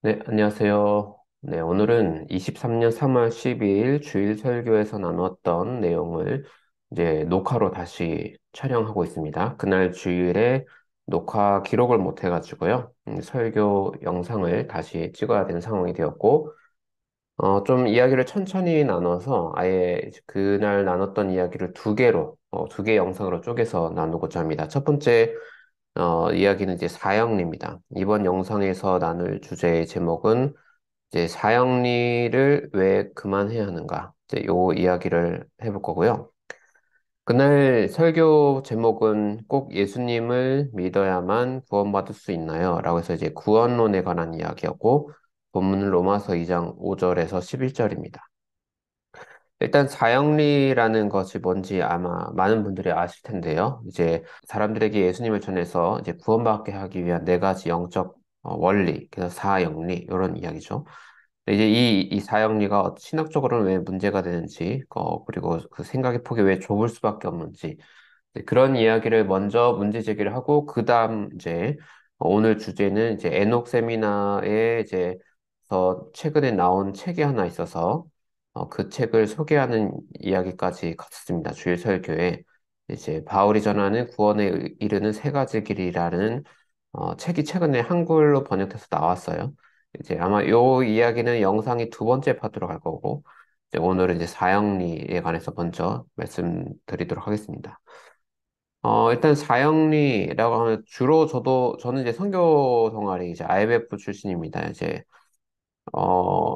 네, 안녕하세요. 네, 오늘은 23년 3월 12일 주일 설교에서 나눴던 내용을 이제 녹화로 다시 촬영하고 있습니다. 그날 주일에 녹화 기록을 못 해가지고요. 설교 영상을 다시 찍어야 되는 상황이 되었고, 좀 이야기를 천천히 나눠서 아예 그날 나눴던 이야기를 두 개로, 두 개 영상으로 쪼개서 나누고자 합니다. 첫 번째 이야기는 이제 사형리입니다. 이번 영상에서 나눌 주제의 제목은 이제 사형리를 왜 그만해야 하는가? 이제 요 이야기를 해볼 거고요. 그날 설교 제목은 꼭 예수님을 믿어야만 구원받을 수 있나요? 라고 해서 이제 구원론에 관한 이야기였고, 본문은 로마서 2장 5절에서 11절입니다. 일단 사형리라는 것이 뭔지 아마 많은 분들이 아실 텐데요. 이제 사람들에게 예수님을 전해서 이제 구원받게 하기 위한 네 가지 영적 원리, 그래서 사형리 이런 이야기죠. 이제 이 사형리가 신학적으로는 왜 문제가 되는지, 그리고 그 생각의 폭이 왜 좁을 수밖에 없는지, 이제 그런 이야기를 먼저 문제 제기를 하고, 그 다음 이제 오늘 주제는 이제 에녹 세미나에 이제 최근에 나온 책이 하나 있어서 그 책을 소개하는 이야기까지 갔습니다. 주일 설교에 이제 바울이 전하는 구원에 이르는 세 가지 길이라는 책이 최근에 한글로 번역돼서 나왔어요. 이제 아마 요 이야기는 영상이 두 번째 파트로 갈 거고, 이제 오늘은 이제 사형리에 관해서 먼저 말씀드리도록 하겠습니다. 일단 사형리라고 하면 주로 저는 이제 선교 동아리 이제 IBF 출신입니다. 이제 어,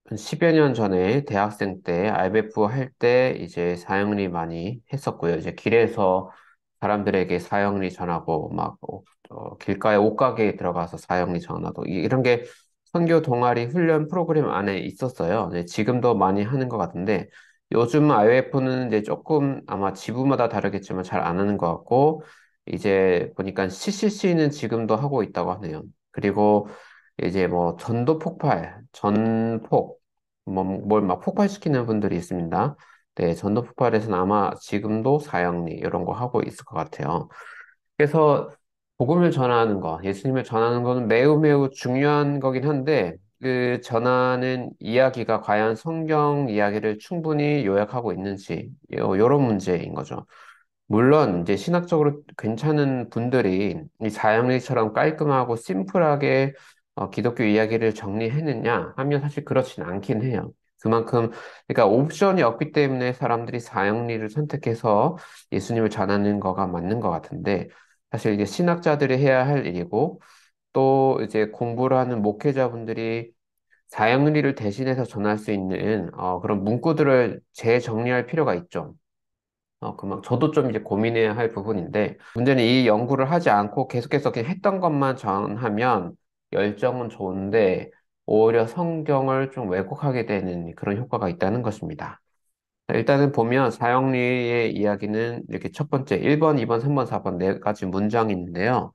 한 10여 년 전에 대학생 때 IBF 할 때 이제 사형리 많이 했었고요. 이제 길에서 사람들에게 사형리 전하고 막 길가에 옷가게에 들어가서 사형리 전하고 이런 게 선교 동아리 훈련 프로그램 안에 있었어요. 네, 지금도 많이 하는 것 같은데 요즘 IBF는 이제 조금 아마 지부마다 다르겠지만 잘 안 하는 것 같고 이제 보니까 CCC는 지금도 하고 있다고 하네요. 그리고 이제 뭐 전도 폭발, 전폭, 뭐 뭘 막 폭발시키는 분들이 있습니다. 네, 전도 폭발에서는 아마 지금도 사형리 이런 거 하고 있을 것 같아요. 그래서 복음을 전하는 거, 예수님을 전하는 거는 매우 매우 중요한 거긴 한데 그 전하는 이야기가 과연 성경 이야기를 충분히 요약하고 있는지 이런 문제인 거죠. 물론 이제 신학적으로 괜찮은 분들이 이 사형리처럼 깔끔하고 심플하게 기독교 이야기를 정리했느냐 하면 사실 그렇진 않긴 해요. 그만큼 그러니까 옵션이 없기 때문에 사람들이 사형리를 선택해서 예수님을 전하는 거가 맞는 것 같은데 사실 이게 신학자들이 해야 할 일이고 또 이제 공부를 하는 목회자분들이 사형리를 대신해서 전할 수 있는 그런 문구들을 재정리할 필요가 있죠. 그만 저도 좀 이제 고민해야 할 부분인데 문제는 이 연구를 하지 않고 계속해서 그냥 했던 것만 전하면 열정은 좋은데 오히려 성경을 좀 왜곡하게 되는 그런 효과가 있다는 것입니다. 자, 일단은 보면 사형리의 이야기는 이렇게 첫 번째 1번, 2번, 3번, 4번 네 가지 문장이 있는데요.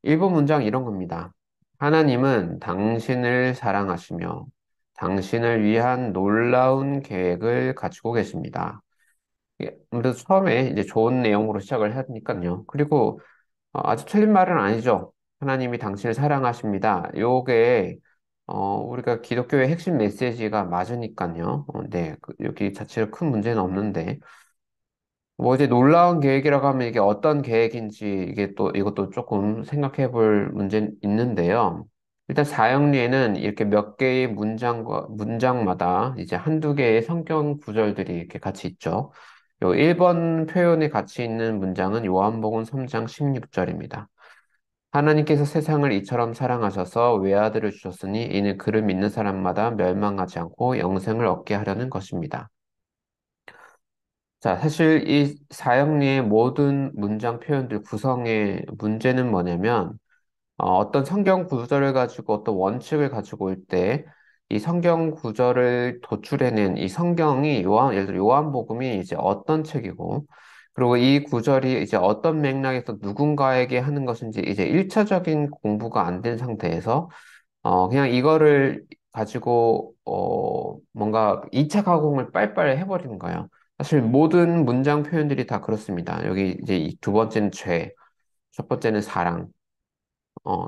1번 문장 이런 겁니다. 하나님은 당신을 사랑하시며 당신을 위한 놀라운 계획을 가지고 계십니다. 예, 아무래도 처음에 이제 좋은 내용으로 시작을 해야 되니까요. 그리고 아주 틀린 말은 아니죠. 하나님이 당신을 사랑하십니다. 요게 우리가 기독교의 핵심 메시지가 맞으니까요. 네, 여기 자체로 큰 문제는 없는데 뭐 이제 놀라운 계획이라고 하면 이게 어떤 계획인지 이게 또 이것도 조금 생각해 볼 문제 있는데요. 일단 사형리에는 이렇게 몇 개의 문장마다 이제 한두 개의 성경 구절들이 이렇게 같이 있죠. 요 1번 표현에 같이 있는 문장은 요한복음 3장 16절입니다. 하나님께서 세상을 이처럼 사랑하셔서 외아들을 주셨으니 이는 그를 믿는 사람마다 멸망하지 않고 영생을 얻게 하려는 것입니다. 자, 사실 이 사형리의 모든 문장 표현들 구성의 문제는 뭐냐면 어떤 성경 구절을 가지고 어떤 원칙을 가지고 올 때 이 성경 구절을 도출해낸 이 성경이 예를 들어 요한복음이 이제 어떤 책이고 그리고 이 구절이 이제 어떤 맥락에서 누군가에게 하는 것인지 이제 1차적인 공부가 안 된 상태에서 그냥 이거를 가지고 뭔가 2차 가공을 빨빨 해버리는 거예요. 사실 모든 문장 표현들이 다 그렇습니다. 여기 이제 이 두 번째는 죄, 첫 번째는 사랑.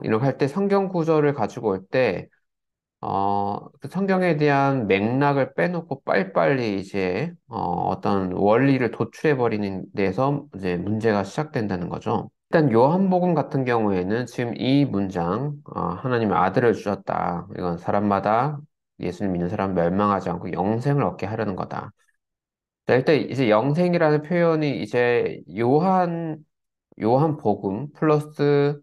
이렇게 할 때 성경 구절을 가지고 올 때, 그 성경에 대한 맥락을 빼놓고 빨리빨리 이제 어떤 원리를 도출해버리는 데서 이제 문제가 시작된다는 거죠. 일단 요한복음 같은 경우에는 지금 이 문장, 하나님의 아들을 주셨다. 이건 사람마다 예수를 믿는 사람 멸망하지 않고 영생을 얻게 하려는 거다. 자, 일단 이제 영생이라는 표현이 이제 요한 복음 플러스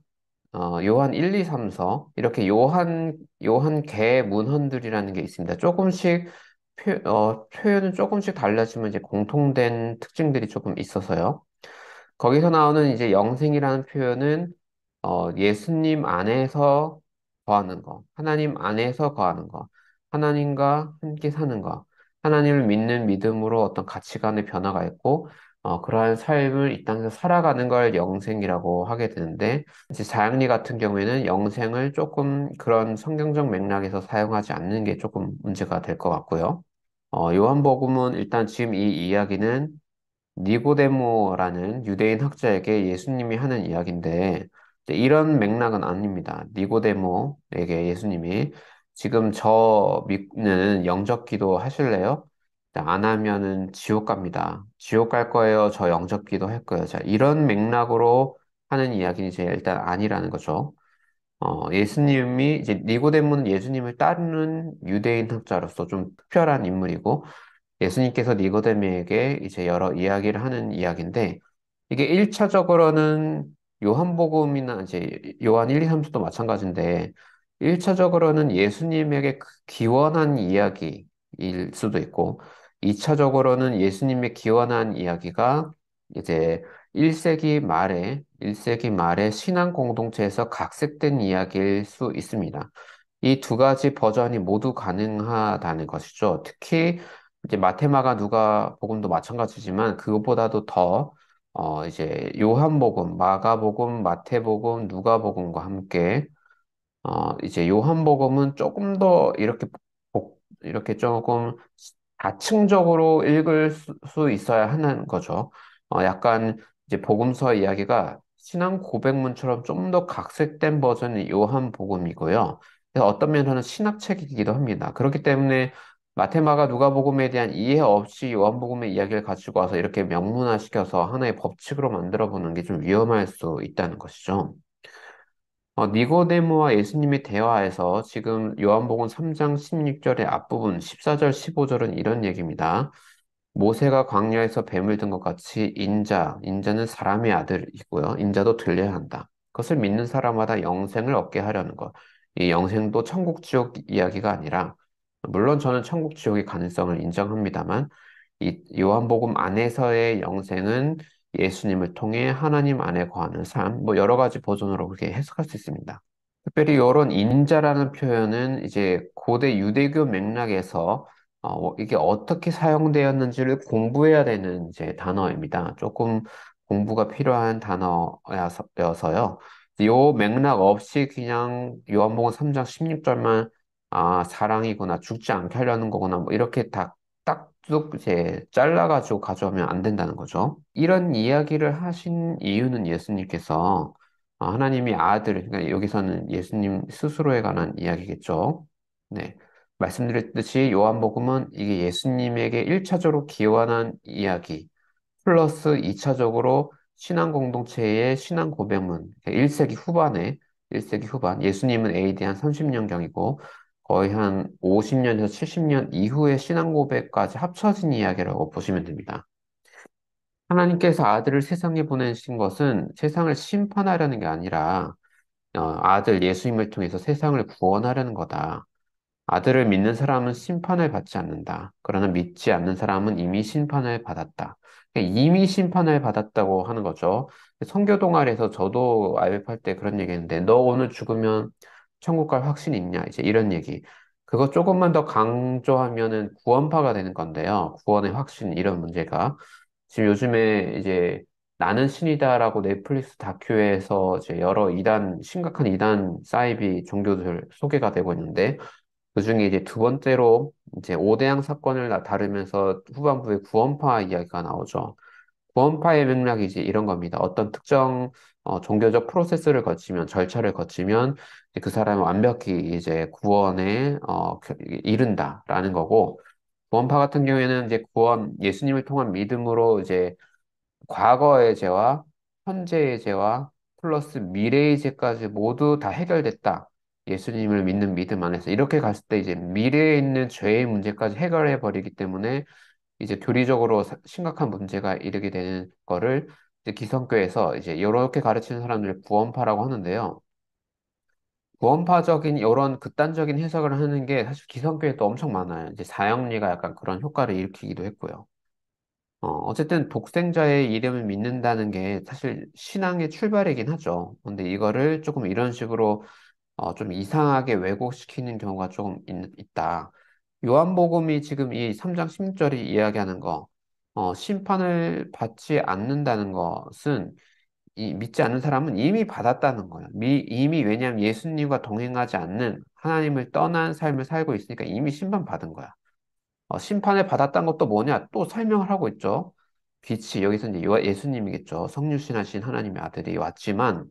요한 1, 2, 3서 이렇게 요한 계 문헌들이라는 게 있습니다. 조금씩 표현은 조금씩 달라지면 이제 공통된 특징들이 조금 있어서요. 거기서 나오는 이제 영생이라는 표현은 예수님 안에서 거하는 거, 하나님 안에서 거하는 거, 하나님과 함께 사는 거, 하나님을 믿는 믿음으로 어떤 가치관의 변화가 있고, 그러한 삶을 이 땅에서 살아가는 걸 영생이라고 하게 되는데, 이제 자양리 같은 경우에는 영생을 조금 그런 성경적 맥락에서 사용하지 않는 게 조금 문제가 될 것 같고요. 요한복음은 일단 지금 이 이야기는 니고데모라는 유대인 학자에게 예수님이 하는 이야기인데 이제 이런 맥락은 아닙니다. 니고데모에게 예수님이 지금 저 믿는 영접 기도 하실래요? 자, 안 하면은 지옥 갑니다. 지옥 갈 거예요. 저 영접 기도 할 거예요. 자, 이런 맥락으로 하는 이야기는 이제 일단 아니라는 거죠. 예수님이 이제 니고데모는 예수님을 따르는 유대인 학자로서 좀 특별한 인물이고 예수님께서 니고데모에게 이제 여러 이야기를 하는 이야기인데 이게 1차적으로는 요한복음이나 이제 요한 1, 2, 3서도 마찬가지인데 1차적으로는 예수님에게 기원한 이야기일 수도 있고 2차적으로는 예수님의 기원한 이야기가 이제 1세기 말에 신앙 공동체에서 각색된 이야기일 수 있습니다. 이 두 가지 버전이 모두 가능하다는 것이죠. 특히 이제 마테마가 누가복음도 마찬가지지만 그것보다도 더 이제 요한복음, 마가복음, 마태복음, 누가복음과 함께 이제 요한복음은 조금 더 이렇게 조금 다층적으로 읽을 수 있어야 하는 거죠. 약간 이제 복음서 이야기가 신앙 고백문처럼 좀 더 각색된 버전이 요한복음이고요. 그래서 어떤 면에서는 신학책이기도 합니다. 그렇기 때문에 마테마가 누가복음에 대한 이해 없이 요한복음의 이야기를 가지고 와서 이렇게 명문화시켜서 하나의 법칙으로 만들어 보는 게 좀 위험할 수 있다는 것이죠. 니고데모와 예수님이 대화해서 지금 요한복음 3장 16절의 앞부분 14절 15절은 이런 얘기입니다. 모세가 광야에서 뱀을 든 것 같이 인자는 사람의 아들이고요. 인자도 들려야 한다. 그것을 믿는 사람마다 영생을 얻게 하려는 것. 이 영생도 천국 지옥 이야기가 아니라 물론 저는 천국 지옥의 가능성을 인정합니다만 이 요한복음 안에서의 영생은 예수님을 통해 하나님 안에 거하는 삶, 뭐 여러 가지 버전으로 그렇게 해석할 수 있습니다. 특별히 이런 인자라는 표현은 이제 고대 유대교 맥락에서 이게 어떻게 사용되었는지를 공부해야 되는 이제 단어입니다. 조금 공부가 필요한 단어여서요. 요 맥락 없이 그냥 요한복음 3장 16절만 사랑이구나, 죽지 않게 하려는 거구나, 뭐 이렇게 딱쭉 이제 잘라가지고 가져오면 안 된다는 거죠. 이런 이야기를 하신 이유는 예수님께서 하나님이 아들, 그러니까 여기서는 예수님 스스로에 관한 이야기겠죠. 네. 말씀드렸듯이 요한복음은 이게 예수님에게 1차적으로 기원한 이야기, 플러스 2차적으로 신앙 공동체의 신앙 고백문, 1세기 후반, 예수님은 AD 한 30년경이고, 거의 한 50년에서 70년 이후의 신앙 고백까지 합쳐진 이야기라고 보시면 됩니다. 하나님께서 아들을 세상에 보내신 것은 세상을 심판하려는 게 아니라 아들 예수님을 통해서 세상을 구원하려는 거다. 아들을 믿는 사람은 심판을 받지 않는다. 그러나 믿지 않는 사람은 이미 심판을 받았다. 그러니까 이미 심판을 받았다고 하는 거죠. 성교 동아리에서 저도 아이백할 때 그런 얘기 했는데, 너 오늘 죽으면 천국 갈 확신 있냐? 이제 이런 얘기. 그거 조금만 더 강조하면은 구원파가 되는 건데요. 구원의 확신, 이런 문제가. 지금 요즘에 이제 나는 신이다라고 넷플릭스 다큐에서 이제 여러 심각한 이단 사이비 종교들 소개가 되고 있는데, 그중에 이제 두 번째로 이제 오대양 사건을 다루면서 후반부에 구원파 이야기가 나오죠. 구원파의 맥락이 이제 이런 겁니다. 어떤 특정 종교적 프로세스를 거치면, 절차를 거치면 이제 그 사람은 완벽히 이제 구원에 이른다라는 거고, 구원파 같은 경우에는 이제 예수님을 통한 믿음으로 이제 과거의 죄와 현재의 죄와 플러스 미래의 죄까지 모두 다 해결됐다. 예수님을 믿는 믿음 안에서 이렇게 갔을 때 이제 미래에 있는 죄의 문제까지 해결해 버리기 때문에 이제 교리적으로 심각한 문제가 일으게 되는 거를 이제 기성교에서 이제 이렇게 가르치는 사람들을 구원파라고 하는데요. 구원파적인 이런 극단적인 해석을 하는 게 사실 기성교에 또 엄청 많아요. 이제 사형리가 약간 그런 효과를 일으키기도 했고요. 어쨌든 독생자의 이름을 믿는다는 게 사실 신앙의 출발이긴 하죠. 근데 이거를 조금 이런 식으로 좀 이상하게 왜곡시키는 경우가 조금 있다. 요한복음이 지금 이 3장 16절이 이야기하는 거, 심판을 받지 않는다는 것은 믿지 않는 사람은 이미 받았다는 거예요. 이미 왜냐하면 예수님과 동행하지 않는 하나님을 떠난 삶을 살고 있으니까 이미 심판받은 거야. 심판을 받았다는 것도 뭐냐? 또 설명을 하고 있죠. 빛이, 여기서 이제 예수님이겠죠. 성육신하신 하나님의 아들이 왔지만,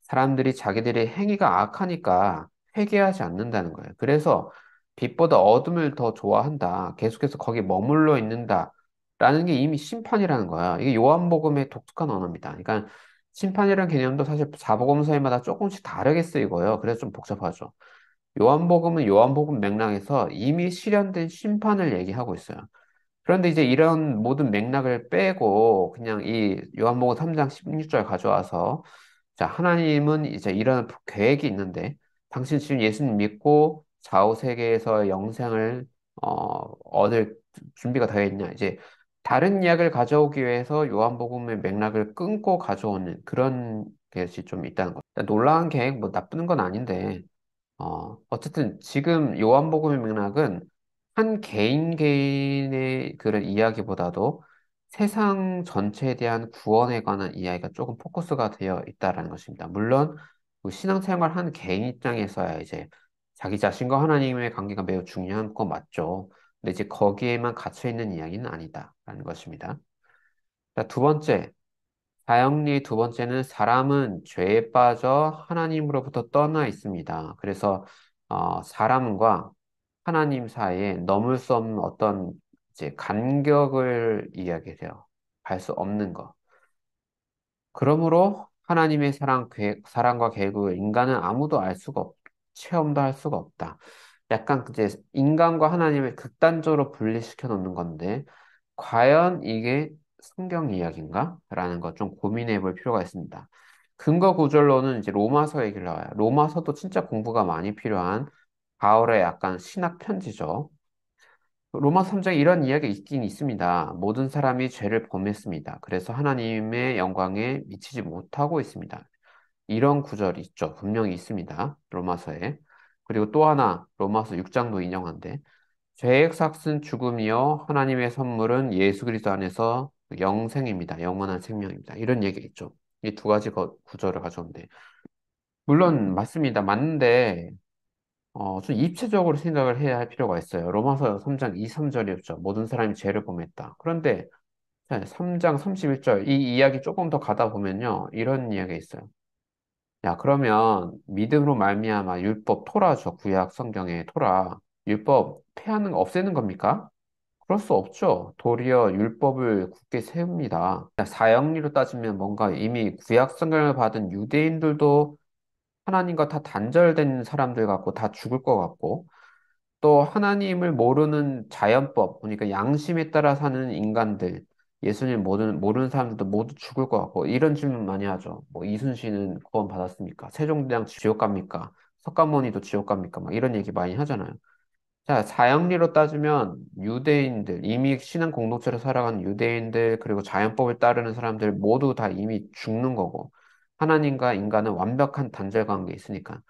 사람들이 자기들의 행위가 악하니까 회개하지 않는다는 거예요. 그래서 빛보다 어둠을 더 좋아한다. 계속해서 거기 머물러 있는다. 라는 게 이미 심판이라는 거야. 이게 요한복음의 독특한 언어입니다. 그러니까 심판이라는 개념도 사실 사복음서마다 조금씩 다르게 쓰이고요. 그래서 좀 복잡하죠. 요한복음은 요한복음 맥락에서 이미 실현된 심판을 얘기하고 있어요. 그런데 이제 이런 모든 맥락을 빼고 그냥 이 요한복음 3장 16절 가져와서 자, 하나님은 이제 이런 계획이 있는데 당신 지금 예수님 믿고 좌우 세계에서 영생을 얻을 준비가 되어 있냐? 이제 다른 이야기를 가져오기 위해서 요한복음의 맥락을 끊고 가져오는 그런 것이 좀 있다는 것. 놀라운 계획 뭐 나쁘는 건 아닌데 어쨌든 지금 요한복음의 맥락은 한 개인 개인의 그런 이야기보다도 세상 전체에 대한 구원에 관한 이야기가 조금 포커스가 되어 있다라는 것입니다. 물론 그 신앙생활 한 개인 입장에서야 이제 자기 자신과 하나님의 관계가 매우 중요한 건 맞죠. 근데 이제 거기에만 갇혀 있는 이야기는 아니다라는 것입니다. 자, 두 번째, 사형리 두 번째는 사람은 죄에 빠져 하나님으로부터 떠나 있습니다. 그래서 사람과 하나님 사이에 넘을 수 없는 어떤 이제 간격을 이야기해요. 갈 수 없는 것. 그러므로 하나님의 사랑과 계획을 인간은 아무도 알 수가 체험도 할 수가 없다. 약간 이제 인간과 하나님을 극단적으로 분리시켜 놓는 건데, 과연 이게 성경 이야기인가? 라는 것 좀 고민해 볼 필요가 있습니다. 근거 구절로는 이제 로마서 얘기를 나와요. 로마서도 진짜 공부가 많이 필요한 바울의 약간 신학 편지죠. 로마 3장에 이런 이야기가 있긴 있습니다. 모든 사람이 죄를 범했습니다. 그래서 하나님의 영광에 미치지 못하고 있습니다. 이런 구절이 있죠. 분명히 있습니다. 로마서에. 그리고 또 하나, 로마서 6장도 인용한데, 죄의 삭은 죽음이요 하나님의 선물은 예수 그리스도 안에서 영생입니다. 영원한 생명입니다. 이런 얘기 있죠. 이 두 가지 구절을 가져온데 물론 맞습니다. 맞는데 좀 입체적으로 생각을 해야 할 필요가 있어요. 로마서 3장 2, 3절이었죠. 모든 사람이 죄를 범했다. 그런데 3장 31절 이 이야기 조금 더 가다 보면요. 이런 이야기가 있어요. 야, 그러면 믿음으로 말미암아 율법 토라죠. 구약 성경의 토라. 율법 폐하는 없애는 겁니까? 그럴 수 없죠. 도리어 율법을 굳게 세웁니다. 사형리로 따지면 뭔가 이미 구약 성경을 받은 유대인들도 하나님과 다 단절된 사람들 같고 다 죽을 것 같고 또 하나님을 모르는 자연법, 그러니까 양심에 따라 사는 인간들, 예수님 모르는 사람들도 모두 죽을 것 같고 이런 질문 많이 하죠. 뭐 이순신은 구원 받았습니까? 세종대왕 지옥 갑니까? 석가모니도 지옥 갑니까? 막 이런 얘기 많이 하잖아요. 자, 사형리로 따지면 유대인들, 이미 신앙 공동체로 살아가는 유대인들, 그리고 자연법을 따르는 사람들 모두 다 이미 죽는 거고, 하나님과 인간은 완벽한 단절 관계에 있으니까,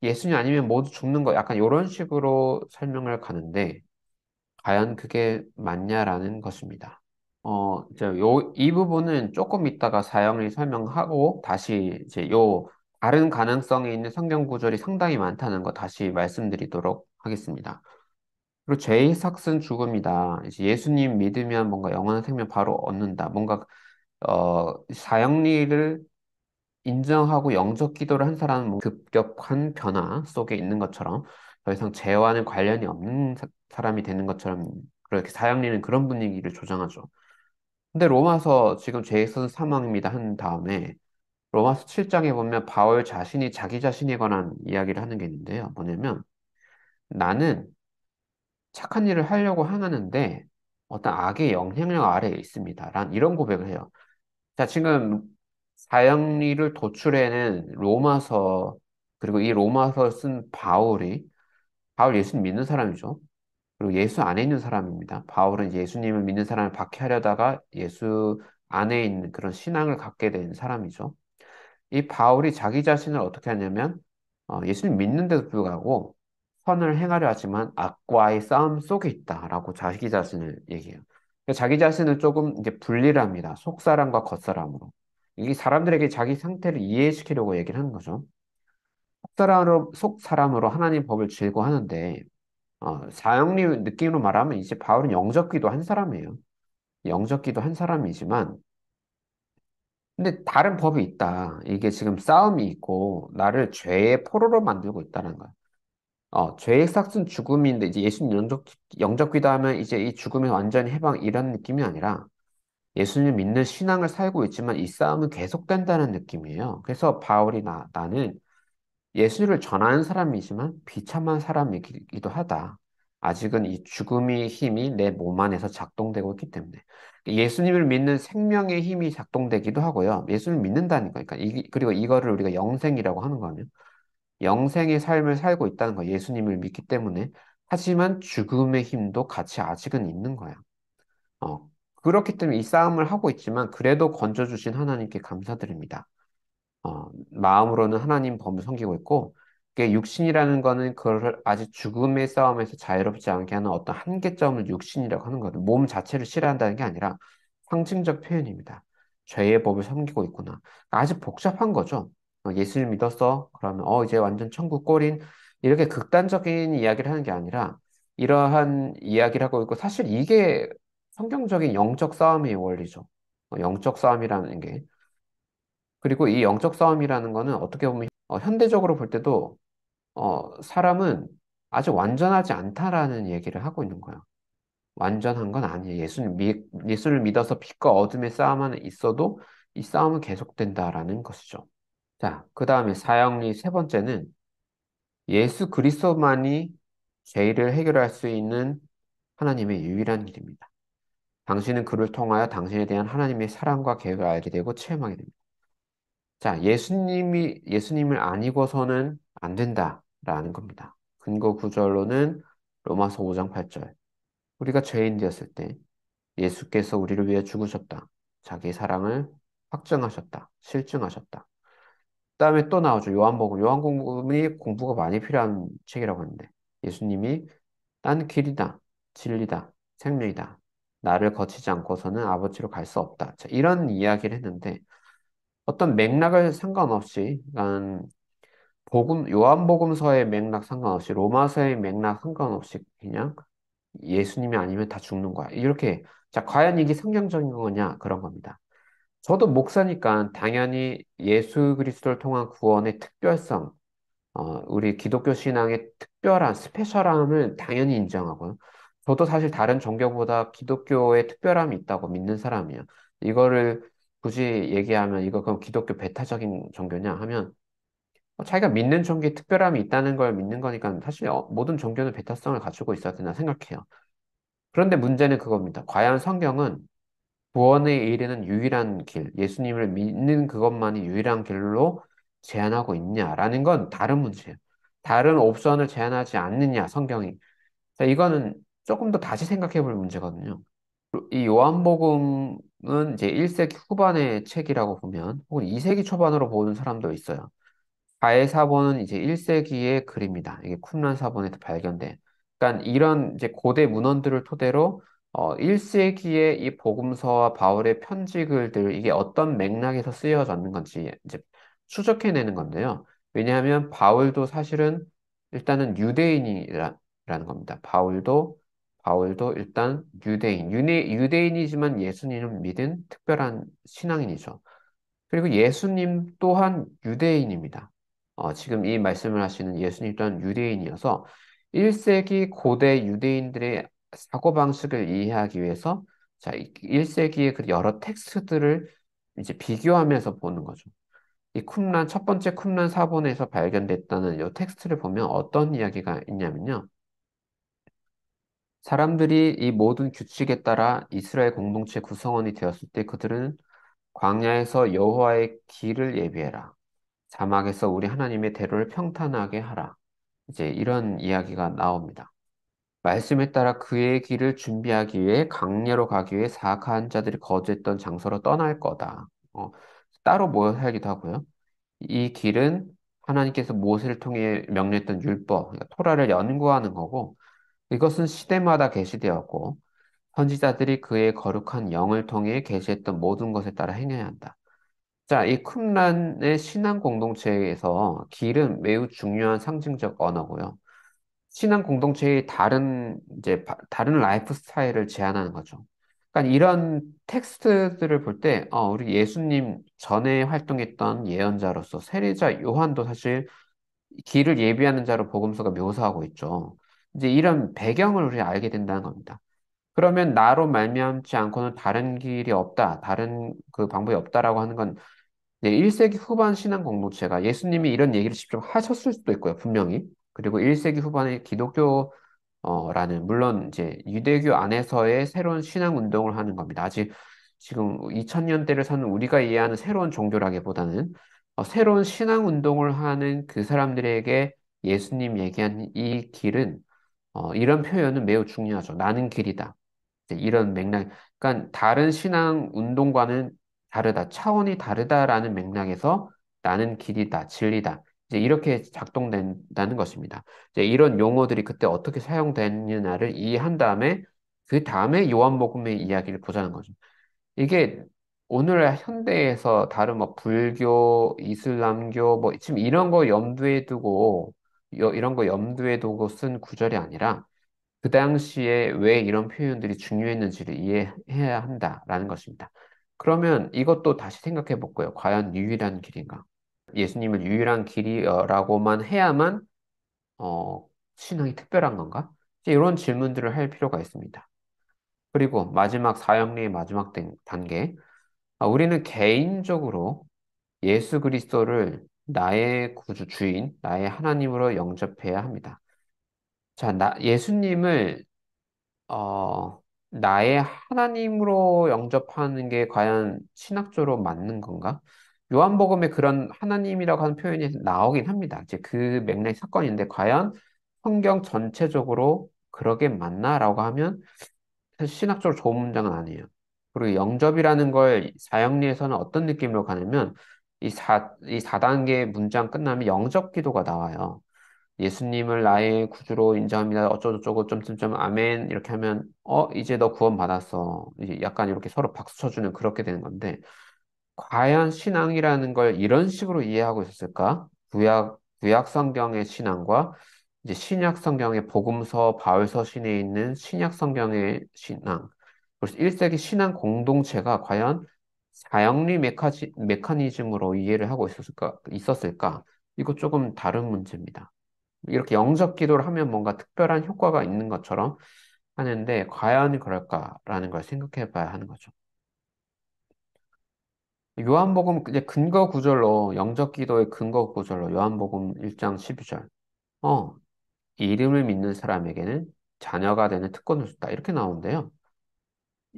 예수님 아니면 모두 죽는 거, 약간 이런 식으로 설명을 가는데, 과연 그게 맞냐라는 것입니다. 이 부분은 조금 이따가 사형리 설명하고, 다시 이제 다른 가능성이 있는 성경 구절이 상당히 많다는 거 다시 말씀드리도록 하겠습니다. 그리고 죄의 삭은 죽음이다. 이제 예수님 믿으면 뭔가 영원한 생명 바로 얻는다. 뭔가 사형리를 인정하고 영적 기도를 한 사람은 급격한 변화 속에 있는 것처럼 더 이상 죄와는 관련이 없는 사람이 되는 것처럼 그렇게 사형리는 그런 분위기를 조장하죠. 근데 로마서 지금 죄에서는 사망입니다 한 다음에 로마서 7장에 보면 바울 자신이 자기 자신에 관한 이야기를 하는 게 있는데요. 뭐냐면 나는 착한 일을 하려고 하는데 어떤 악의 영향력 아래에 있습니다. 란 이런 고백을 해요. 자, 지금 사형리를 도출해낸 로마서, 그리고 이 로마서를 쓴 바울 예수님 믿는 사람이죠. 그리고 예수 안에 있는 사람입니다. 바울은 예수님을 믿는 사람을 박해하려다가 예수 안에 있는 그런 신앙을 갖게 된 사람이죠. 이 바울이 자기 자신을 어떻게 하냐면, 예수님 믿는데도 불구하고 선을 행하려 하지만 악과의 싸움 속에 있다라고 자기 자신을 얘기해요. 그러니까 자기 자신을 조금 이제 분리를 합니다. 속사람과 겉사람으로. 이게 사람들에게 자기 상태를 이해시키려고 얘기를 하는 거죠. 속사람으로 하나님 법을 즐거워하는데, 사형리 느낌으로 말하면 이제 바울은 영접기도 한 사람이에요. 영접기도 한 사람이지만, 근데 다른 법이 있다. 이게 지금 싸움이 있고, 나를 죄의 포로로 만들고 있다는 거야. 죄의 삭은 죽음인데, 이제 예수님 영접기도 하면 이제 이 죽음의 완전히 해방 이런 느낌이 아니라, 예수님 믿는 신앙을 살고 있지만 이 싸움은 계속된다는 느낌이에요. 그래서 바울이 나는 예수를 전하는 사람이지만 비참한 사람이기도 하다. 아직은 이 죽음의 힘이 내 몸 안에서 작동되고 있기 때문에. 예수님을 믿는 생명의 힘이 작동되기도 하고요. 예수를 믿는다니까. 그러니까 그리고 이거를 우리가 영생이라고 하는 거아니에요. 영생의 삶을 살고 있다는 거. 예수님을 믿기 때문에. 하지만 죽음의 힘도 같이 아직은 있는 거야. 어, 그렇기 때문에 이 싸움을 하고 있지만 그래도 건져주신 하나님께 감사드립니다. 마음으로는 하나님 범을 섬기고 있고, 그게 육신이라는 거는 그걸 아직 죽음의 싸움에서 자유롭지 않게 하는 어떤 한계점을 육신이라고 하는 거든. 몸 자체를 싫어한다는 게 아니라 상징적 표현입니다. 죄의 법을 섬기고 있구나. 그러니까 아직 복잡한 거죠. 예수를 믿었어? 그러면 이제 완전 천국 꼴인 이렇게 극단적인 이야기를 하는 게 아니라 이러한 이야기를 하고 있고 사실 이게 성경적인 영적 싸움의 원리죠. 영적 싸움이라는 게 그리고 이 영적 싸움이라는 거는 어떻게 보면 현대적으로 볼 때도 사람은 아직 완전하지 않다라는 얘기를 하고 있는 거예요. 완전한 건 아니에요. 예수를 믿어서 빛과 어둠의 싸움 안에 있어도 이 싸움은 계속된다라는 것이죠. 자, 그 다음에 사형리 세 번째는 예수 그리스도만이 죄를 해결할 수 있는 하나님의 유일한 길입니다. 당신은 그를 통하여 당신에 대한 하나님의 사랑과 계획을 알게 되고 체험하게 됩니다. 자, 예수님을 아니고서는 안 된다라는 겁니다. 근거 구절로는 로마서 5장 8절. 우리가 죄인 되었을 때 예수께서 우리를 위해 죽으셨다. 자기의 사랑을 확증하셨다. 실증하셨다. 그다음에 또 나오죠. 요한복음. 요한복음이 공부가 많이 필요한 책이라고 하는데 예수님이 난 길이다. 진리다. 생명이다. 나를 거치지 않고서는 아버지로 갈 수 없다. 자, 이런 이야기를 했는데 어떤 맥락을 상관없이, 그러니까 요한복음서의 맥락 상관없이, 로마서의 맥락 상관없이 그냥 예수님이 아니면 다 죽는 거야. 이렇게, 자, 과연 이게 성경적인 거냐? 그런 겁니다. 저도 목사니까 당연히 예수 그리스도를 통한 구원의 특별성, 우리 기독교 신앙의 특별한, 스페셜함을 당연히 인정하고요. 저도 사실 다른 종교보다 기독교의 특별함이 있다고 믿는 사람이에요. 이거를 굳이 얘기하면 이거 그럼 기독교 배타적인 종교냐 하면 자기가 믿는 종교에 특별함이 있다는 걸 믿는 거니까 사실 모든 종교는 배타성을 갖추고 있어야 된다 생각해요. 그런데 문제는 그겁니다. 과연 성경은 구원에 이르는 유일한 길, 예수님을 믿는 그것만이 유일한 길로 제안하고 있냐라는 건 다른 문제예요. 다른 옵션을 제안하지 않느냐, 성경이. 자, 이거는 조금 더 다시 생각해 볼 문제거든요. 이 요한복음은 이제 1세기 후반의 책이라고 보면, 혹은 2세기 초반으로 보는 사람도 있어요. 가해 사본은 이제 1세기의 글입니다. 이게 쿰란 사본에서 발견된. 그러니까 이런 이제 고대 문헌들을 토대로 1세기의 이 복음서와 바울의 편지 글들 이게 어떤 맥락에서 쓰여졌는 건지 이제 추적해내는 건데요. 왜냐하면 바울도 사실은 일단은 유대인이라는 겁니다. 바울도 바울도 일단 유대인이지만 예수님을 믿은 특별한 신앙인이죠. 그리고 예수님 또한 유대인입니다. 지금 이 말씀을 하시는 예수님 또한 유대인이어서 1세기 고대 유대인들의 사고방식을 이해하기 위해서 자, 1세기의 그 여러 텍스트들을 이제 비교하면서 보는 거죠. 첫 번째 쿰란 사본에서 발견됐다는 이 텍스트를 보면 어떤 이야기가 있냐면요. 사람들이 이 모든 규칙에 따라 이스라엘 공동체 구성원이 되었을 때 그들은 광야에서 여호와의 길을 예비해라. 사막에서 우리 하나님의 대로를 평탄하게 하라. 이제 이런 이야기가 나옵니다. 말씀에 따라 그의 길을 준비하기 위해 강례로 가기 위해 사악한 자들이 거주했던 장소로 떠날 거다. 따로 모여 살기도 하고요. 이 길은 하나님께서 모세를 통해 명령했던 율법, 그러니까 토라를 연구하는 거고, 이것은 시대마다 계시되었고, 선지자들이 그의 거룩한 영을 통해 계시했던 모든 것에 따라 행해야 한다. 자, 이 쿰란의 신앙 공동체에서 길은 매우 중요한 상징적 언어고요. 신앙 공동체의 다른 라이프 스타일을 제안하는 거죠. 그러니까 이런 텍스트들을 볼 때, 우리 예수님 전에 활동했던 예언자로서 세례자 요한도 사실 길을 예비하는 자로 복음서가 묘사하고 있죠. 이제 이런 배경을 우리가 알게 된다는 겁니다. 그러면 나로 말미암지 않고는 다른 길이 없다, 다른 그 방법이 없다라고 하는 건 1세기 후반 신앙 공동체가 예수님이 이런 얘기를 직접 하셨을 수도 있고요, 분명히. 그리고 1세기 후반에 라는, 물론 이제 유대교 안에서의 새로운 신앙 운동을 하는 겁니다. 아직 지금 2000년대를 사는 우리가 이해하는 새로운 종교라기보다는 새로운 신앙 운동을 하는 그 사람들에게 예수님 얘기한 이 길은, 이런 표현은 매우 중요하죠. 나는 길이다. 이제 이런 맥락, 그러니까 다른 신앙 운동과는 다르다, 차원이 다르다라는 맥락에서 나는 길이다, 진리다. 이제 이렇게 작동된다는 것입니다. 이제 이런 용어들이 그때 어떻게 사용됐느냐를 이해한 다음에 그 다음에 요한복음의 이야기를 보자는 거죠. 이게 오늘 현대에서 다른 뭐 불교, 이슬람교 뭐 지금 이런 거 염두에 두고 쓴 구절이 아니라 그 당시에 왜 이런 표현들이 중요했는지를 이해해야 한다라는 것입니다. 그러면 이것도 다시 생각해 볼 거예요. 과연 유일한 길인가? 예수님을 유일한 길이라고만 해야만 어, 신앙이 특별한 건가? 이제 이런 질문들을 할 필요가 있습니다. 그리고 마지막 사형리의 마지막 단계. 우리는 개인적으로 예수 그리스도를 나의 구주 주인, 나의 하나님으로 영접해야 합니다. 자, 예수님을 어, 나의 하나님으로 영접하는 게 과연 신학적으로 맞는 건가? 요한복음에 그런 하나님이라고 하는 표현이 나오긴 합니다. 이제 그 맥락의 사건인데, 과연 성경 전체적으로 그러게 맞나라고 하면 사실 신학적으로 좋은 문장은 아니에요. 그리고 영접이라는 걸 사형리에서는 어떤 느낌으로 가냐면, 이 4단계 문장 끝나면 영접 기도가 나와요. 예수님을 나의 구주로 인정합니다. 어쩌고저쩌고 점점점 아멘 이렇게 하면 이제 너 구원 받았어. 이제 약간 이렇게 서로 박수 쳐주는 그렇게 되는 건데 과연 신앙이라는 걸 이런 식으로 이해하고 있었을까? 구약 성경의 신앙과 이제 신약 성경의 복음서 바울서 신에 있는 신약 성경의 신앙 그래서 1세기 신앙 공동체가 과연 사형리 메커니즘으로 이해를 하고 있었을까? 이거 조금 다른 문제입니다. 이렇게 영접 기도를 하면 뭔가 특별한 효과가 있는 것처럼 하는데 과연 그럴까라는 걸 생각해 봐야 하는 거죠. 요한복음 이제 근거 구절로 영접 기도의 근거 구절로 요한복음 1장 12절. 이 이름을 믿는 사람에게는 자녀가 되는 특권을 줬다. 이렇게 나오는데요.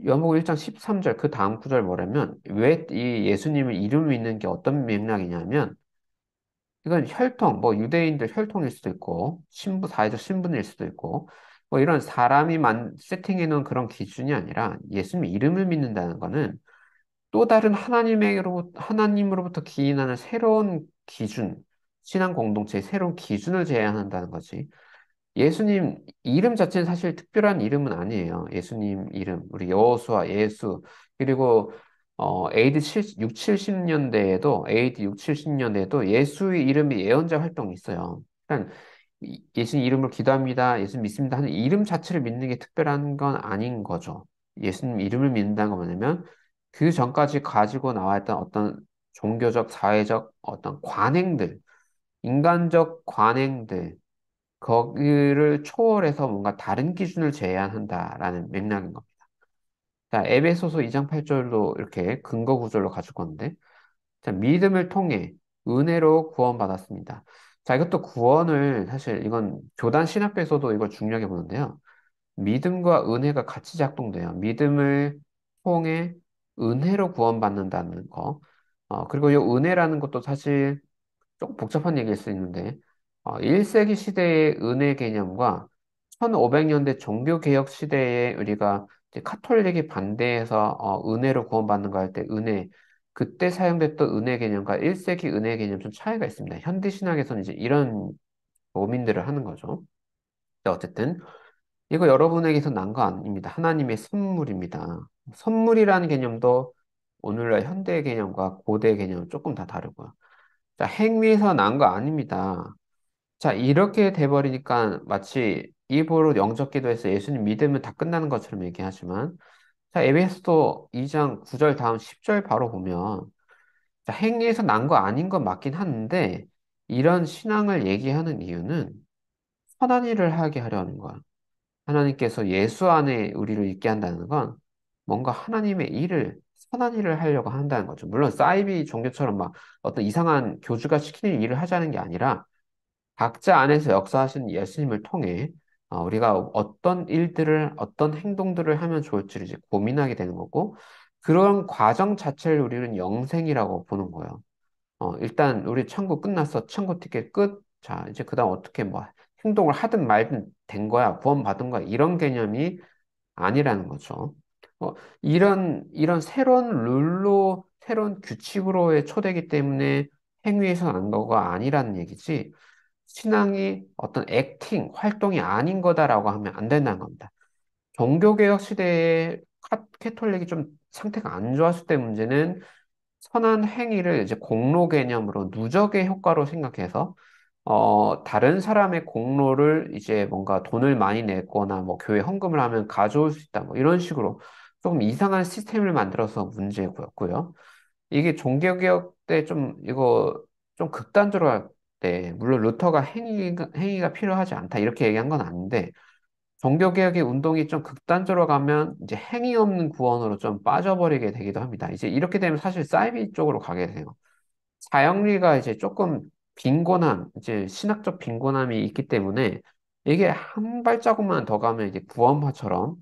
요한복음 1장 13절 그 다음 구절 뭐냐면 왜 이 예수님을 이름 믿는 게 어떤 맥락이냐면 이건 뭐 유대인들 혈통일 수도 있고, 사회적 신분일 수도 있고, 뭐 이런 세팅해 놓은 그런 기준이 아니라 예수님 이름을 믿는다는 거는 또 다른 하나님으로부터 기인하는 새로운 기준, 신앙 공동체의 새로운 기준을 제안한다는 거지. 예수님 이름 자체는 사실 특별한 이름은 아니에요. 예수님 이름, 우리 여호수아, 예수, 그리고 AD 6, 70년대에도 예수의 이름이 예언자 활동이 있어요. 그러니까 예수님 이름으로 기도합니다. 예수님 믿습니다 하는 이름 자체를 믿는 게 특별한 건 아닌 거죠. 예수님 이름을 믿는다는 건 뭐냐면 그 전까지 가지고 나왔던 어떤 종교적, 사회적 어떤 관행들, 인간적 관행들, 거기를 초월해서 뭔가 다른 기준을 제안한다라는 맥락인 겁니다. 자, 에베소서 2장 8절도 이렇게 근거 구절로 가지고 건데, 자, 믿음을 통해 은혜로 구원받았습니다. 자, 이것도 구원을 사실 이건 교단 신학에서도 이걸 중요하게 보는데요. 믿음과 은혜가 같이 작동돼요. 믿음을 통해 은혜로 구원받는다는 거. 그리고 이 은혜라는 것도 사실 조금 복잡한 얘기일 수 있는데, 1세기 시대의 은혜 개념과 1500년대 종교개혁 시대에 우리가 이제 카톨릭이 반대해서 은혜로 구원받는 거 할 때 은혜, 그때 사용됐던 은혜 개념과 1세기 은혜 개념 좀 차이가 있습니다. 현대 신학에서는 이제 이런 고민들을 하는 거죠. 근데 어쨌든, 이거 여러분에게서 난 거 아닙니다. 하나님의 선물입니다. 선물이라는 개념도 오늘날 현대 개념과 고대 개념 조금 다 다르고요. 자, 행위에서 난 거 아닙니다. 자, 이렇게 돼버리니까 마치 입으로 영접 기도해서 예수님 믿으면 다 끝나는 것처럼 얘기하지만, 자, 에베소서 2장 9절 다음 10절 바로 보면, 자, 행위에서 난 거 아닌 건 맞긴 한데, 이런 신앙을 얘기하는 이유는 선한 일을 하게 하려는 거야. 하나님께서 예수 안에 우리를 있게 한다는 건 뭔가 하나님의 일을, 선한 일을 하려고 한다는 거죠. 물론 사이비 종교처럼 막 어떤 이상한 교주가 시키는 일을 하자는 게 아니라 각자 안에서 역사하시는 예수님을 통해 우리가 어떤 일들을, 어떤 행동들을 하면 좋을지를 이제 고민하게 되는 거고, 그런 과정 자체를 우리는 영생이라고 보는 거예요. 일단 우리 천국 끝났어. 천국 티켓 끝. 자, 이제 그다음 어떻게 뭐 행동을 하든 말든 된 거야. 구원받은 거야. 이런 개념이 아니라는 거죠. 이런 새로운 룰로, 새로운 규칙으로의 초대이기 때문에 행위에서 난 거가 아니라는 얘기지. 신앙이 어떤 액팅, 활동이 아닌 거다라고 하면 안 된다는 겁니다. 종교개혁 시대에 캐톨릭이 좀 상태가 안 좋았을 때 문제는 선한 행위를 이제 공로 개념으로 누적의 효과로 생각해서 다른 사람의 공로를 이제 뭔가 돈을 많이 내거나 뭐 교회 헌금을 하면 가져올 수 있다. 뭐 이런 식으로 조금 이상한 시스템을 만들어서 문제고요. 이게 종교개혁 때 좀 이거 좀 극단적으로 할 때, 물론 루터가 행위가 필요하지 않다 이렇게 얘기한 건 아닌데, 종교개혁의 운동이 좀 극단적으로 가면 이제 행위 없는 구원으로 좀 빠져버리게 되기도 합니다. 이제 이렇게 되면 사실 사이비 쪽으로 가게 돼요. 사형리가 이제 조금 빈곤함, 이제 신학적 빈곤함이 있기 때문에 이게 한 발자국만 더 가면 이제 구원파처럼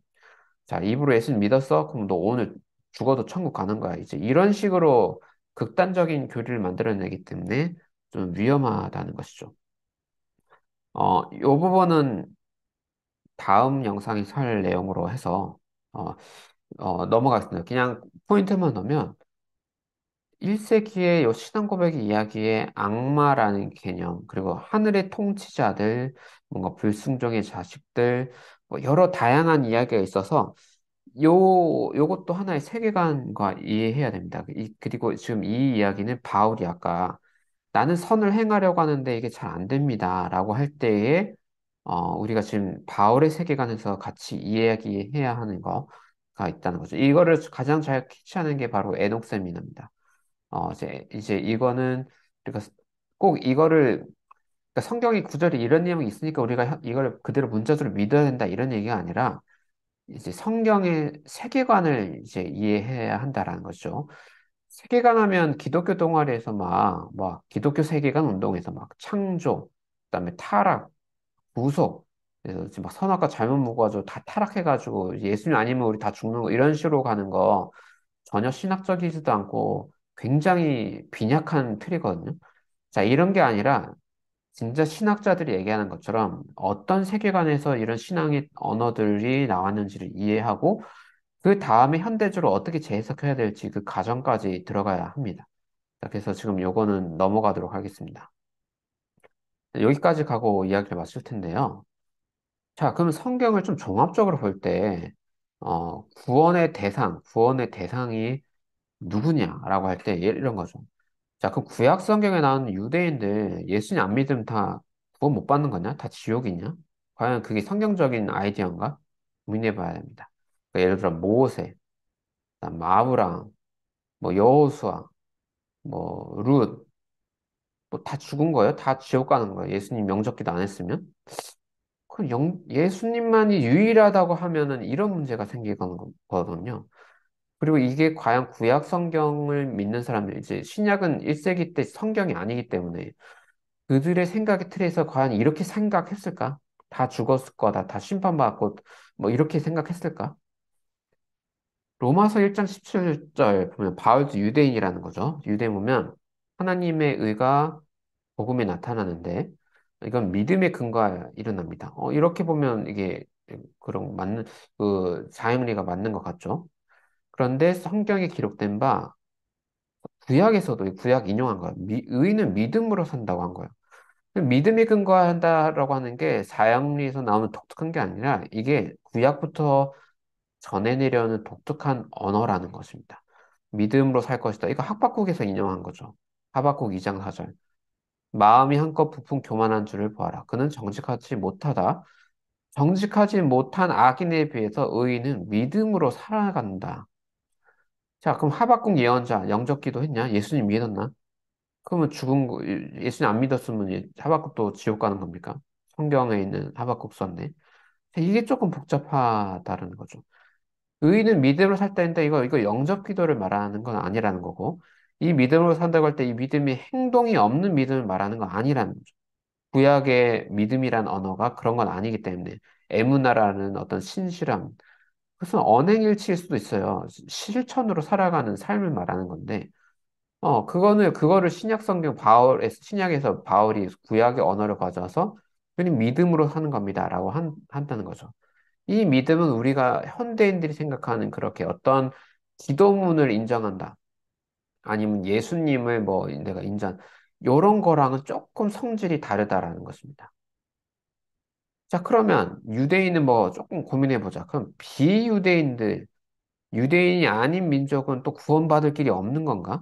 자, 입으로 예수님 믿었어? 그럼 너 오늘 죽어도 천국 가는 거야. 이제 이런 식으로 극단적인 교리를 만들어내기 때문에 좀 위험하다는 것이죠. 요 부분은 다음 영상에 설 내용으로 해서 어, 넘어가겠습니다. 그냥 포인트만 넣으면 1세기의 요 신앙 고백의 이야기에 악마라는 개념, 그리고 하늘의 통치자들, 뭔가 불순종의 자식들, 뭐 여러 다양한 이야기가 있어서 요것도 하나의 세계관과 이해해야 됩니다. 그리고 지금 이 이야기는 바울이 아까 나는 선을 행하려고 하는데 이게 잘 안 됩니다. 라고 할 때에, 우리가 지금 바울의 세계관에서 같이 이야기해야 하는 거가 있다는 거죠. 이거를 가장 잘 캐치하는 게 바로 에녹 세미나입니다. 이제 이거는 우리가 꼭 이거를 그러니까 성경의 구절에 이런 내용이 있으니까 우리가 이걸 그대로 문자적으로 믿어야 된다 이런 얘기가 아니라 이제 성경의 세계관을 이제 이해해야 한다라는 거죠. 세계관 하면 기독교 동아리에서 기독교 세계관 운동에서 막 창조, 그다음에 타락, 구속, 그래서 지금 막 선악과 잘못 묶어가지고 다 타락해가지고 예수님 아니면 우리 다 죽는 거 이런 식으로 가는 거 전혀 신학적이지도 않고 굉장히 빈약한 틀이거든요. 자, 이런 게 아니라 진짜 신학자들이 얘기하는 것처럼 어떤 세계관에서 이런 신앙의 언어들이 나왔는지를 이해하고 그 다음에 현대적으로 어떻게 재해석해야 될지 그 과정까지 들어가야 합니다. 자, 그래서 지금 요거는 넘어가도록 하겠습니다. 여기까지 가고 이야기를 마칠 텐데요. 자, 그럼 성경을 좀 종합적으로 볼 때, 구원의 대상이 누구냐라고 할 때 이런 거죠. 자, 그럼 구약 성경에 나오는 유대인들 예수님 안 믿으면 다 구원 못 받는 거냐? 다 지옥이냐? 과연 그게 성경적인 아이디어인가? 고민해 봐야 됩니다. 그러니까 예를 들어 모세, 그다음 아브라함, 뭐 여호수아, 뭐 룻, 뭐 다 죽은 거예요? 다 지옥 가는 거예요? 예수님 영접기도 안 했으면? 예수님만이 유일하다고 하면은 이런 문제가 생기는 거거든요. 그리고 이게 과연 구약 성경을 믿는 사람들, 이제 신약은 1세기 때 성경이 아니기 때문에 그들의 생각의 틀에서 과연 이렇게 생각했을까? 다 죽었을 거다, 다 심판받고 뭐 이렇게 생각했을까? 로마서 1장 17절 보면 바울도 유대인이라는 거죠. 유대인 보면 하나님의 의가 복음에 나타나는데 이건 믿음의 근거에 일어납니다. 이렇게 보면 이게 그런 맞는 그 자연리가 맞는 것 같죠. 그런데 성경에 기록된 바 구약에서도 이 구약 인용한 거예요. 의는 믿음으로 산다고 한 거예요. 믿음에 근거한다라고 하는 게 사형리에서 나오는 독특한 게 아니라 이게 구약부터 전해내려는 독특한 언어라는 것입니다. 믿음으로 살 것이다. 이거 하박국에서 인용한 거죠. 하박국 2장 4절. 마음이 한껏 부푼 교만한 줄을 보아라. 그는 정직하지 못하다. 정직하지 못한 악인에 비해서 의인은 믿음으로 살아간다. 자, 그럼 하박국 예언자 영접 기도했냐? 예수님 믿었나? 그러면 예수님 안 믿었으면 하박국도 지옥 가는 겁니까? 성경에 있는 하박국서인데. 이게 조금 복잡하다는 거죠. 의인은 믿음으로 살다 했는데 이거 영접 기도를 말하는 건 아니라는 거고, 이 믿음으로 산다고 할 때 이 믿음이 행동이 없는 믿음을 말하는 건 아니라는 거죠. 구약의 믿음이란 언어가 그런 건 아니기 때문에 에무나라는 어떤 신실함, 그것은 언행일치일 수도 있어요. 실천으로 살아가는 삶을 말하는 건데, 그거를 신약에서 바울이 구약의 언어를 가져와서 그냥 믿음으로 사는 겁니다라고 한다는 거죠. 이 믿음은 우리가 현대인들이 생각하는 그렇게 어떤 기도문을 인정한다. 아니면 예수님을 뭐 내가 요런 거랑은 조금 성질이 다르다라는 것입니다. 자, 그러면 유대인은 뭐 조금 고민해 보자. 그럼 비유대인들, 유대인이 아닌 민족은 또 구원받을 길이 없는 건가?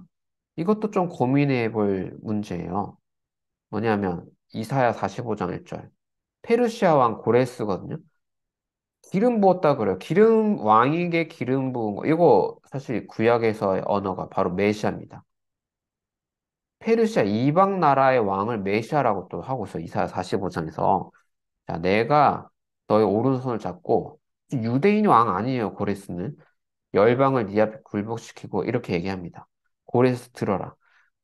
이것도 좀 고민해 볼 문제예요. 뭐냐면 이사야 45장 1절. 페르시아 왕 고레스거든요. 기름 부었다 그래요. 왕에게 기름 부은 거. 이거 사실 구약에서의 언어가 바로 메시아입니다. 페르시아 이방 나라의 왕을 메시아라고 또 하고 있어요. 이사야 45장에서. 자, 내가 너의 오른손을 잡고 유대인 왕 아니에요, 고레스는. 열방을 네 앞에 굴복시키고 이렇게 얘기합니다. 고레스 들어라.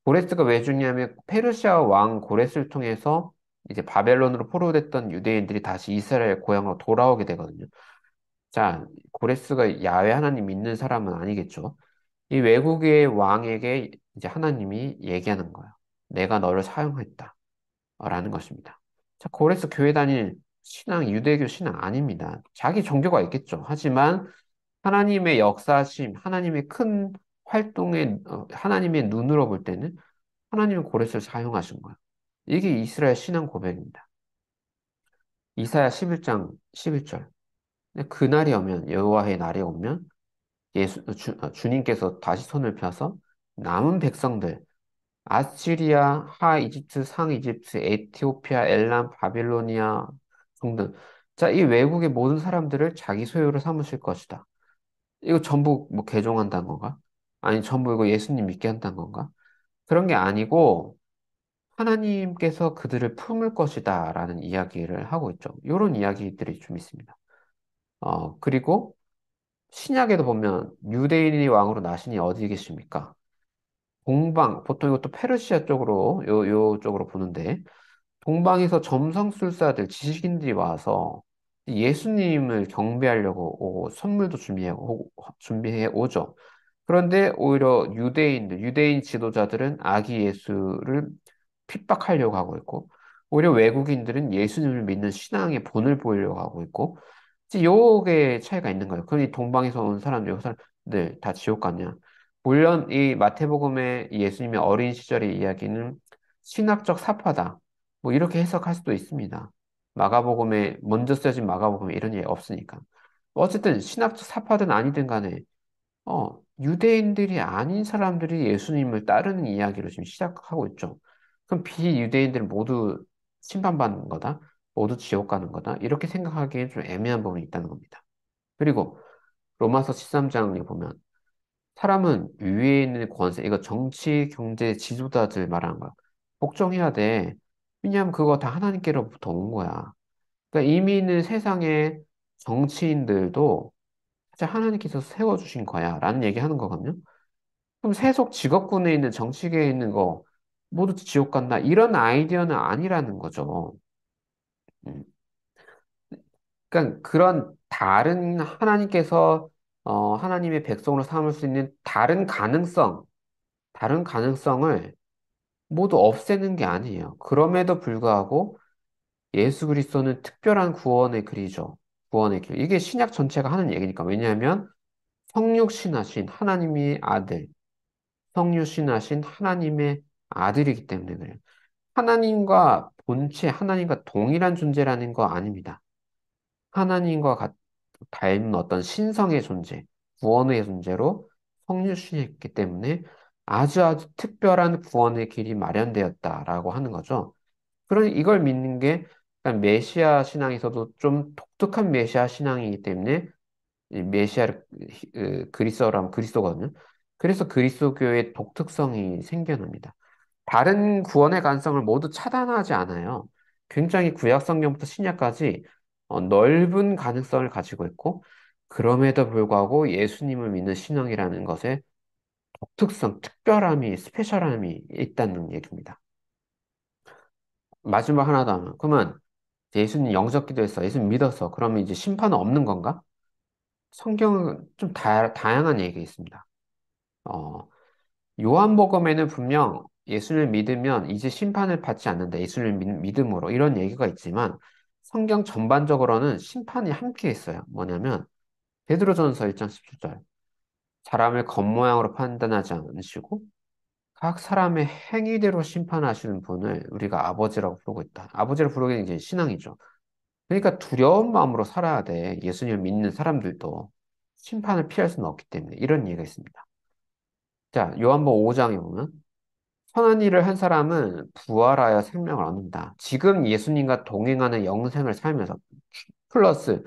고레스가 왜 중요하면 페르시아 왕 고레스를 통해서 이제 바벨론으로 포로됐던 유대인들이 다시 이스라엘 고향으로 돌아오게 되거든요. 자, 고레스가 야훼 하나님 믿는 사람은 아니겠죠. 이 외국의 왕에게 이제 하나님이 얘기하는 거예요. 내가 너를 사용했다. 라는 것입니다. 자, 고레스 교회 다닐 유대교 신앙 아닙니다. 자기 종교가 있겠죠. 하지만 하나님의 역사심, 하나님의 큰 하나님의 눈으로 볼 때는 하나님은 고레스를 사용하신 거예요. 이게 이스라엘 신앙 고백입니다. 이사야 11장 11절. 그날이 오면, 여호와의 날이 오면 주님께서 다시 손을 펴서 남은 백성들, 아시리아, 하 이집트, 상 이집트, 에티오피아, 엘람, 바빌로니아 등등. 자, 이 외국의 모든 사람들을 자기 소유로 삼으실 것이다. 이거 전부 뭐 개종한다는 건가? 아니, 전부 이거 예수님 믿게 한다는 건가? 그런 게 아니고 하나님께서 그들을 품을 것이다 라는 이야기를 하고 있죠. 이런 이야기들이 좀 있습니다. 그리고 신약에도 보면 유대인이 왕으로 나시니 어디 계십니까? 보통 이것도 페르시아 쪽으로, 요 쪽으로 보는데, 동방에서 점성술사들, 지식인들이 와서 예수님을 경배하려고 오고 선물도 준비해 오죠. 그런데 오히려 유대인 지도자들은 아기 예수를 핍박하려고 하고 있고, 오히려 외국인들은 예수님을 믿는 신앙의 본을 보이려고 하고 있고, 이제 요게 차이가 있는 거예요. 그러니 동방에서 온 사람들, 요 사람들 다 지옥 갔냐? 물론 이 마태복음의 이 예수님의 어린 시절의 이야기는 신학적 사파다. 뭐 이렇게 해석할 수도 있습니다. 마가복음에 먼저 쓰여진 마가복음에 이런 예 없으니까. 어쨌든 신학적 사파든 아니든 간에 유대인들이 아닌 사람들이 예수님을 따르는 이야기로 지금 시작하고 있죠. 그럼 비유대인들 모두 심판받는 거다. 모두 지옥 가는 거다. 이렇게 생각하기엔 좀 애매한 부분이 있다는 겁니다. 그리고 로마서 13장에 보면 사람은 위에 있는 권세, 이거 정치, 경제 지도자들 말하는 거야. 복종해야 돼. 왜냐하면 그거 다 하나님께로부터 온 거야. 그러니까 이미 있는 세상의 정치인들도 사실 하나님께서 세워주신 거야. 라는 얘기 하는 거거든요. 그럼 세속 직업군에 있는 정치계에 있는 거 모두 지옥 간다. 이런 아이디어는 아니라는 거죠. 음. 그러니까 그런 다른 하나님께서 하나님의 백성으로 삼을 수 있는 다른 가능성을 모두 없애는 게 아니에요. 그럼에도 불구하고 예수 그리스도는 특별한 구원의 길이죠. 구원의 길. 이게 신약 전체가 하는 얘기니까. 왜냐하면 성육신하신 하나님의 아들, 성육신하신 하나님의 아들이기 때문에 그래요. 하나님과 본체, 하나님과 동일한 존재라는 거 아닙니다. 하나님과 닮은 어떤 신성의 존재, 구원의 존재로 성육신했기 때문에 아주 아주 특별한 구원의 길이 마련되었다라고 하는 거죠. 그런 이걸 믿는 게 약간 메시아 신앙에서도 좀 독특한 메시아 신앙이기 때문에 이 메시아를 그리스어로 하면 그리스도거든요. 그래서 그리스도교의 독특성이 생겨납니다. 다른 구원의 가능성을 모두 차단하지 않아요. 굉장히 구약 성경부터 신약까지 넓은 가능성을 가지고 있고 그럼에도 불구하고 예수님을 믿는 신앙이라는 것에 독특성, 특별함이, 스페셜함이 있다는 얘기입니다. 마지막 하나 더 하면 그러면 예수님 영접 기도했어. 예수님 믿었어. 그러면 이제 심판은 없는 건가? 성경은 좀 다양한 얘기가 있습니다. 어, 요한복음에는 분명 예수를 믿으면 이제 심판을 받지 않는다. 예수를 믿음으로 이런 얘기가 있지만 성경 전반적으로는 심판이 함께 있어요. 뭐냐면 베드로전서 1장 17절 사람을 겉모양으로 판단하지 않으시고 각 사람의 행위대로 심판하시는 분을 우리가 아버지라고 부르고 있다. 아버지를 부르기는 이제 신앙이죠. 그러니까 두려운 마음으로 살아야 돼. 예수님을 믿는 사람들도 심판을 피할 수는 없기 때문에 이런 얘기가 있습니다. 자, 요한복음 5장에 보면 선한 일을 한 사람은 부활하여 생명을 얻는다. 지금 예수님과 동행하는 영생을 살면서 플러스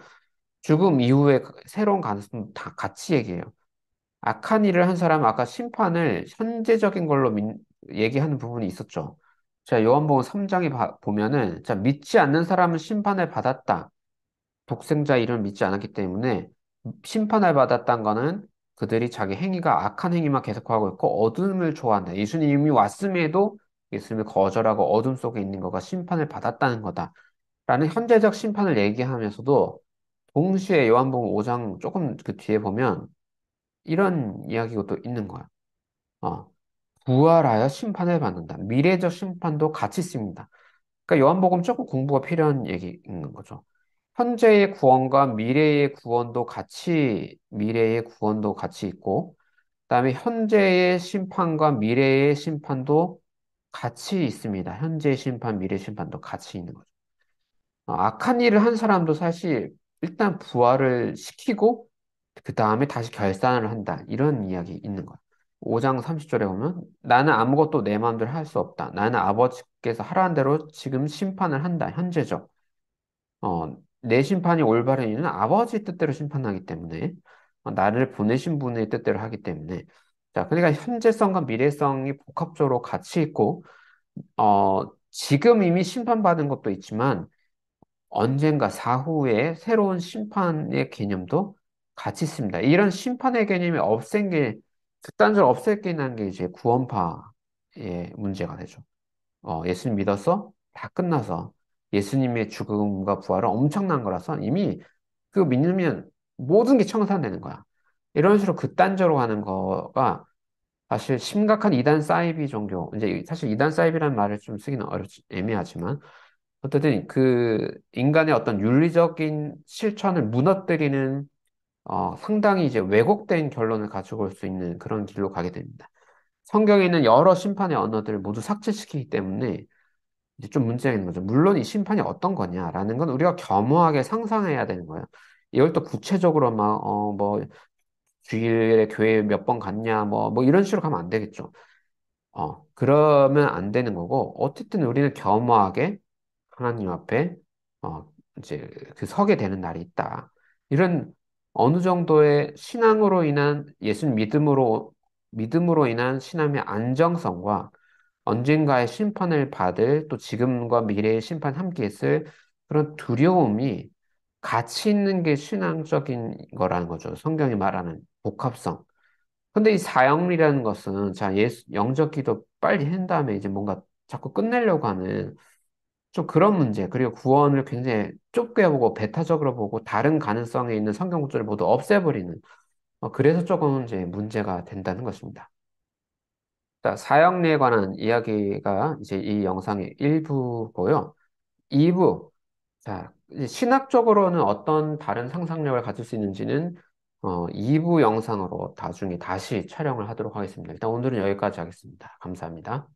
죽음 이후에 새로운 가능성 다 같이 얘기해요. 악한 일을 한 사람은 아까 심판을 현재적인 걸로 얘기하는 부분이 있었죠. 자, 요한복음 3장에 보면은 자, 믿지 않는 사람은 심판을 받았다. 독생자 이름을 믿지 않았기 때문에 심판을 받았다는 거는 그들이 자기 행위가 악한 행위만 계속하고 있고 어둠을 좋아한다. 예수님이 왔음에도 예수님을 거절하고 어둠 속에 있는 거가 심판을 받았다는 거다. 라는 현재적 심판을 얘기하면서도 동시에 요한복음 5장 조금 그 뒤에 보면 이런 이야기가 또 있는 거야. 어, 부활하여 심판을 받는다. 미래적 심판도 같이 씁니다. 그러니까 요한복음 조금 공부가 필요한 얘기인 거죠. 현재의 구원과 미래의 구원도 같이 있고, 그다음에 현재의 심판과 미래의 심판도 같이 있습니다. 현재의 심판, 미래의 심판도 같이 있는 거죠. 악한 일을 한 사람도 사실 일단 부활을 시키고, 그 다음에 다시 결산을 한다. 이런 이야기 있는 거예요. 5장 30절에 보면, 나는 아무것도 내 마음대로 할 수 없다. 나는 아버지께서 하라는 대로 지금 심판을 한다. 현재적. 내 심판이 올바른 이유는 아버지 뜻대로 심판하기 때문에, 나를 보내신 분의 뜻대로 하기 때문에, 자, 그러니까 현재성과 미래성이 복합적으로 같이 있고, 지금 이미 심판받은 것도 있지만, 언젠가 사후에 새로운 심판의 개념도 같이 있습니다. 이런 심판의 개념이 극단적으로 없앨게는 게 이제 구원파의 문제가 되죠. 예수님 믿어서 다 끝나서 예수님의 죽음과 부활은 엄청난 거라서 이미 그거 믿으면 모든 게 청산되는 거야. 이런 식으로 극단적으로 하는 거가 사실 심각한 이단 사이비 종교, 이제 사실 이단 사이비라는 말을 좀 쓰기는 애매하지만 어쨌든 그 인간의 어떤 윤리적인 실천을 무너뜨리는 상당히 이제 왜곡된 결론을 가지고 올 수 있는 그런 길로 가게 됩니다. 성경에 있는 여러 심판의 언어들을 모두 삭제시키기 때문에 이제 좀 문제가 있는 거죠. 물론 이 심판이 어떤 거냐라는 건 우리가 겸허하게 상상해야 되는 거예요. 이걸 또 구체적으로 막, 뭐, 주일에 교회 몇 번 갔냐, 뭐 이런 식으로 가면 안 되겠죠. 그러면 안 되는 거고, 어쨌든 우리는 겸허하게 하나님 앞에 어, 이제 그 서게 되는 날이 있다. 이런 어느 정도의 신앙으로 인한 예수님 믿음으로 인한 신앙의 안정성과 언젠가의 심판을 받을 또 지금과 미래의 심판 함께 있을 그런 두려움이 같이 있는 게 신앙적인 거라는 거죠. 성경이 말하는 복합성. 근데 이 사형리라는 것은 자, 영적 기도 빨리 한 다음에 이제 뭔가 자꾸 끝내려고 하는 좀 그런 문제, 그리고 구원을 굉장히 좁게 보고 배타적으로 보고 다른 가능성에 있는 성경 구절을 모두 없애버리는 그래서 조금 이제 문제가 된다는 것입니다. 자, 사형리에 관한 이야기가 이제 이 영상의 일부고요. 2부. 자, 이제 신학적으로는 어떤 다른 상상력을 가질 수 있는지는 2부 영상으로 나중에 다시 촬영을 하도록 하겠습니다. 일단 오늘은 여기까지 하겠습니다. 감사합니다.